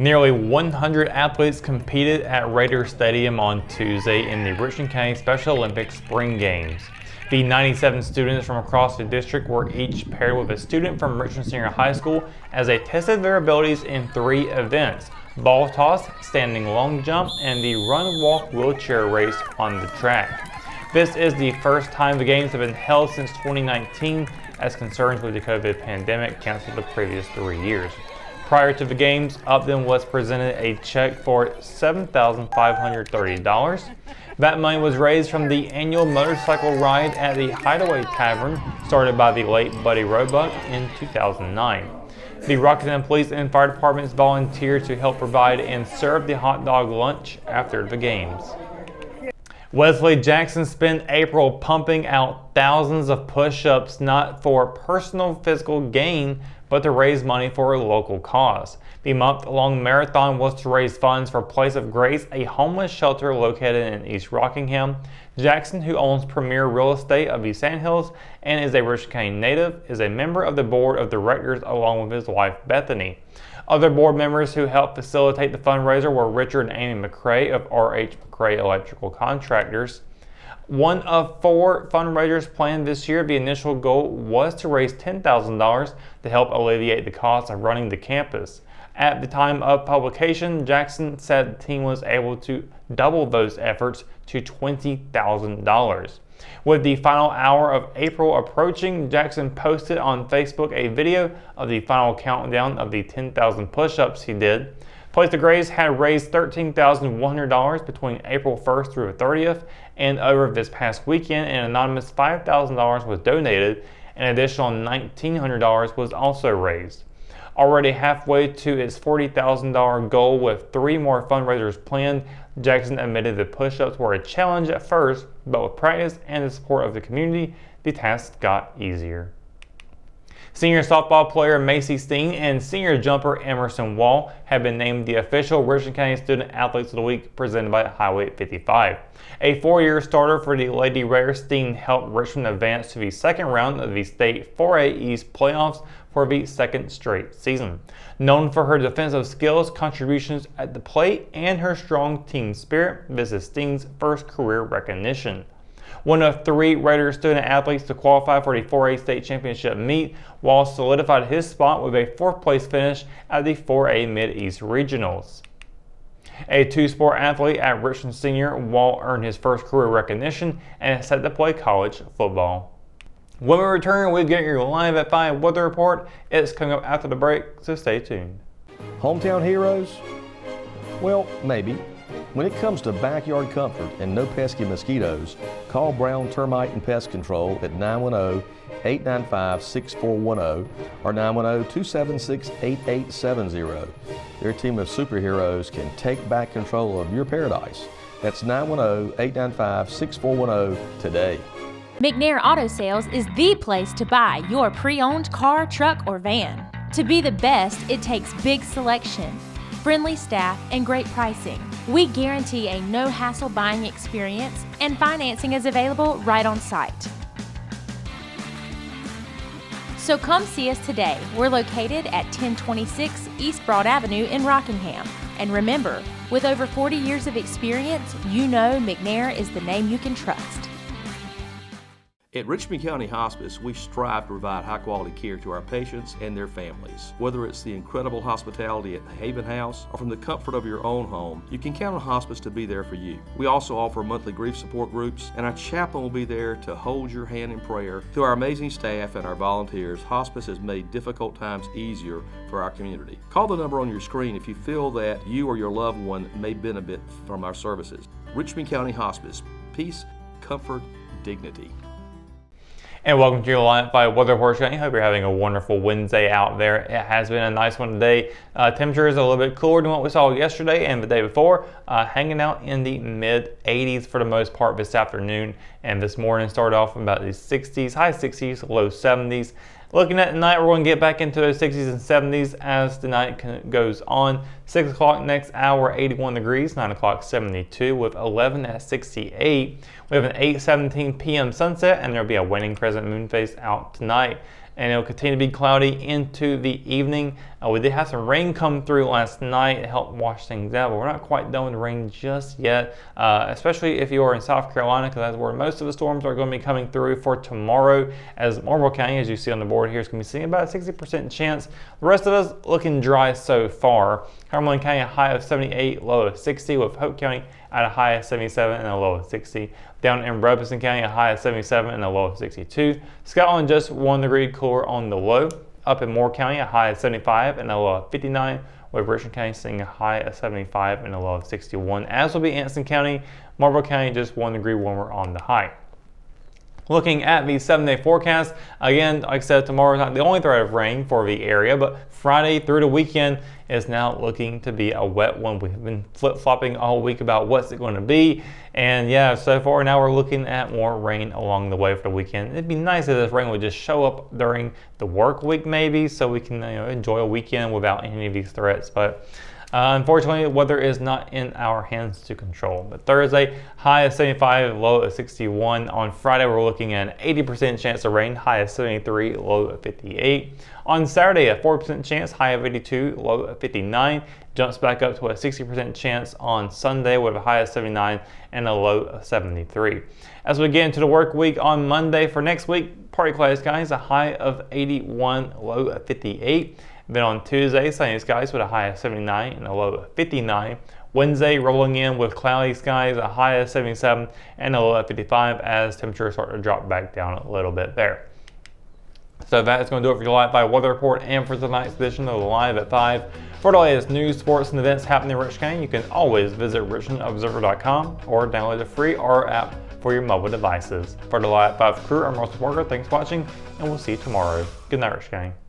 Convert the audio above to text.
Nearly 100 athletes competed at Raiders Stadium on Tuesday in the Richmond County Special Olympics Spring Games. The 97 students from across the district were each paired with a student from Richmond Senior High School as they tested their abilities in 3 events: ball toss, standing long jump, and the run-walk wheelchair race on the track. This is the first time the games have been held since 2019, as concerns with the COVID pandemic canceled the previous 3 years. Prior to the games, Upton was presented a check for $7,530. That money was raised from the annual motorcycle ride at the Hideaway Tavern, started by the late Buddy Roebuck in 2009. The Rockingham Police and Fire Departments volunteered to help provide and serve the hot dog lunch after the games. Wesley Jackson spent April pumping out thousands of push-ups not for personal physical gain, but to raise money for a local cause. The month-long marathon was to raise funds for Place of Grace, a homeless shelter located in East Rockingham. Jackson, who owns premier real estate of the Sandhills and is a Richmond County native, is a member of the board of directors along with his wife Bethany. Other board members who helped facilitate the fundraiser were Richard and Amy McCrae of R.H. McCrae Electrical Contractors. One of 4 fundraisers planned this year. The initial goal was to raise $10,000 to help alleviate the cost of running the campus. At the time of publication, Jackson said the team was able to double those efforts to $20,000. With the final hour of April approaching, Jackson posted on Facebook a video of the final countdown of the 10,000 push-ups he did. Place of Grace had raised $13,100 between April 1st through 30th, and over this past weekend, an anonymous $5,000 was donated. An additional $1,900 was also raised. Already halfway to its $40,000 goal with 3 more fundraisers planned, Jackson admitted the push-ups were a challenge at first, but with practice and the support of the community, the task got easier. Senior softball player Macy Steen and senior jumper Emerson Wall have been named the official Richmond County Student Athletes of the Week presented by Highway 55. A 4-year starter for the Lady Raiders, Steen helped Richmond advance to the second round of the state 4A East playoffs for the 2nd straight season. Known for her defensive skills, contributions at the plate, and her strong team spirit, this is Steen's first career recognition. One of 3 Raiders student athletes to qualify for the 4A state championship meet, Wall solidified his spot with a 4th place finish at the 4A Mid-East Regionals. A 2-sport athlete at Richmond Senior, Wall earned his first career recognition and is set to play college football. When we return, we get your live at 5 weather report. It's coming up after the break, so stay tuned. Hometown heroes? Well, maybe. When it comes to backyard comfort and no pesky mosquitoes, call Brown Termite and Pest Control at 910-895-6410 or 910-276-8870. Their team of superheroes can take back control of your paradise. That's 910-895-6410 today. McNair Auto Sales is the place to buy your pre-owned car, truck, or van. To be the best, it takes big selection, friendly staff, and great pricing. We guarantee a no-hassle buying experience, and financing is available right on site. So come see us today. We're located at 1026 East Broad Avenue in Rockingham. And remember, with over 40 years of experience, you know McNair is the name you can trust. At Richmond County Hospice, we strive to provide high-quality care to our patients and their families. Whether it's the incredible hospitality at the Haven House or from the comfort of your own home, you can count on Hospice to be there for you. We also offer monthly grief support groups, and our chaplain will be there to hold your hand in prayer. Through our amazing staff and our volunteers, Hospice has made difficult times easier for our community. Call the number on your screen if you feel that you or your loved one may benefit from our services. Richmond County Hospice. Peace, comfort, dignity. And welcome to your Live at 5 weather report. I hope you're having a wonderful Wednesday out there. It has been a nice one today. Temperature is a little bit cooler than what we saw yesterday and the day before, hanging out in the mid-80s for the most part this afternoon. And this morning started off about the 60s, high 60s, low 70s. Looking at tonight, we're going to get back into those 60s and 70s as the night goes on. 6 o'clock next hour, 81 degrees. 9 o'clock, 72, with 11 at 68. We have an 8:17 p.m. sunset, and there'll be a waning crescent moon phase out tonight. And it'll continue to be cloudy into the evening We did have some rain come through last night. It helped wash things out, but we're not quite done with the rain just yet, especially if you are in South Carolina, because that's where most of the storms are going to be coming through for tomorrow. As Marlboro County, as you see on the board here, is going to be seeing about a 60% chance. The rest of us looking dry so far. Cumberland County, a high of 78, low of 60, with Hope County at a high of 77 and a low of 60. Down in Robeson County, a high of 77 and a low of 62. Scotland, just 1 degree cooler on the low. Up in Moore County, a high of 75 and a low of 59. With Richmond County seeing a high of 75 and a low of 61. As will be Anson County, Marlboro County, just 1 degree warmer on the high. Looking at the 7-day forecast, again, like I said, tomorrow is not the only threat of rain for the area, but Friday through the weekend is now looking to be a wet one. We've been flip-flopping all week about what's it going to be, and yeah, so far now we're looking at more rain along the way for the weekend. It'd be nice if this rain would just show up during the work week maybe, so we can enjoy a weekend without any of these threats, but unfortunately, weather is not in our hands to control. But Thursday, high of 75, low of 61. On Friday, we're looking at an 80% chance of rain, high of 73, low of 58. On Saturday, a 4% chance, high of 82, low of 59. Jumps back up to a 60% chance on Sunday with a high of 79 and a low of 73. As we get into the work week on Monday for next week, partly cloudy skies, a high of 81, low of 58. Then on Tuesday, sunny skies with a high of 79 and a low of 59. Wednesday, rolling in with cloudy skies, a high of 77 and a low of 55 as temperatures start to drop back down a little bit there. So that is going to do it for your Live 5 weather report and for tonight's edition of the Live at 5. For the latest news, sports, and events happening in Richmond County, you can always visit richmondobserver.com or download the free R app for your mobile devices. For the Live at 5 crew, I'm Russell Parker. Thanks for watching, and we'll see you tomorrow. Good night, Richmond County.